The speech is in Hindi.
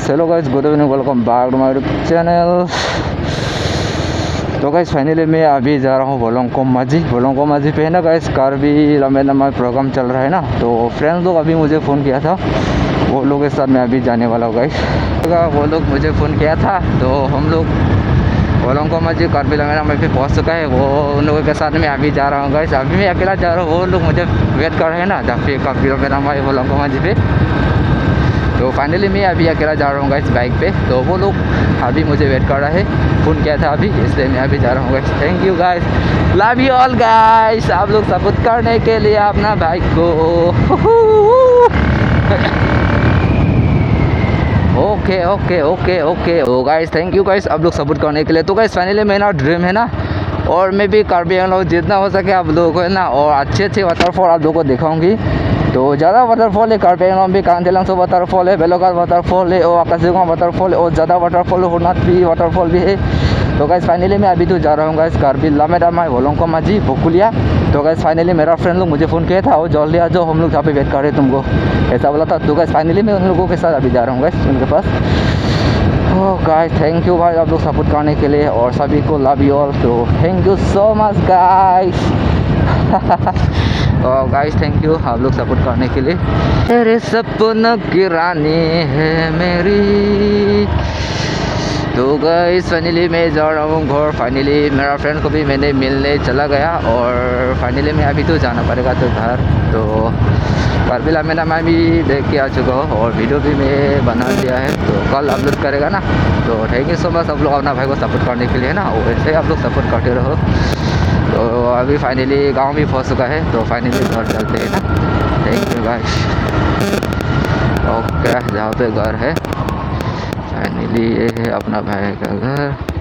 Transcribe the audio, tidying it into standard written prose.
Hello guys, good evening, welcome back to my YouTube channel. तो गाइस फाइनली मैं अभी जा रहा हूँ बोलोंको माजी पे है ना गाइस, कार्बी लंबे प्रोग्राम चल रहा है ना। तो फ्रेंड्स लोग अभी मुझे फ़ोन किया था, वो लोग के साथ मैं अभी जाने वाला हूँ गाइस। वो लोग मुझे फ़ोन किया था तो हम लोग बोलोंको माजी कार्बी लंबे पे पहुँच चुका है। वो उन लोगों के साथ मैं अभी जा रहा हूँ गाइस। अभी मैं अकेला जा रहा हूँ, वो लोग मुझे वेट कर रहे हैं ना जब पे कार्बी लंबे बोलोंको माजी पे। तो फाइनली मैं अभी अकेला जा रहा हूँ गाइस बाइक पे। तो वो लोग अभी मुझे वेट कर रहा है, फ़ोन किया था अभी, इसलिए मैं अभी जा रहा हूँ guys. Thank you guys, love you all guys. आप लोग सपोर्ट करने के लिए अपना बाइक को। Okay okay okay okay oh guys, thank you guys आप लोग सपोर्ट करने के लिए। तो गाइस फाइनली मेरा ड्रीम है ना, और मैं भी कार्बी आंगलॉन्ग जितना हो सके आप लोगों को है ना, और अच्छे वाटरफॉल आप लोगों को दिखाऊंगी। तो ज़्यादा वाटरफॉल है कार्बी आंगलॉन्ग भी, कांदेलांसो वाटरफॉल है, बेलोगार वाटरफॉल है, और आकाशीगंगा वाटरफॉल है, और ज़्यादा वाटरफॉल होनाथी वाटरफॉल भी है। तो गाइस फाइनली मैं अभी तो जा रहा हूँ गाइस कार्बी लामेडामाई बोलोंको माजी बोकुलिया। तो गाइस फाइनली मेरा फ्रेंड लोग मुझे फ़ोन किया था, और जल्दी आ जाओ, हम लोग जहाँ पे वेट कर रहे हैं तुमको, ऐसा बोला था। तो गाइस फाइनली मैं उन लोगों के साथ अभी जा रहा हूँ गाइस उनके पास। ओह गाइस थैंक यू भाई आप लोग सपोर्ट करने के लिए, और सभी को लव यू ऑल। तो thank you so much guys. और गाइस थैंक यू आप लोग सपोर्ट करने के लिए। तेरे सपनों की रानी है मेरी। तो गाइस फाइनली मैं जा रहा हूँ घर। फाइनली मेरा फ्रेंड को भी मैंने मिलने चला गया, और फाइनली मैं अभी तो जाना पड़ेगा तो घर। तो कार्बी लामेडामाई भी देख के आ चुका हूँ, और वीडियो भी मैं बना दिया है, तो कल अपलोड करेगा ना। तो थैंक यू सो मच आप लोग अपना भाई को सपोर्ट करने के लिए ना, और ऐसे आप लोग सपोर्ट करते रहो। तो अभी फाइनली गांव भी पहुंच चुका है, तो फाइनली घर चलते हैं ना। Thank you guys. ओके जहाँ पे घर है फाइनली ये है अपना भाई का घर।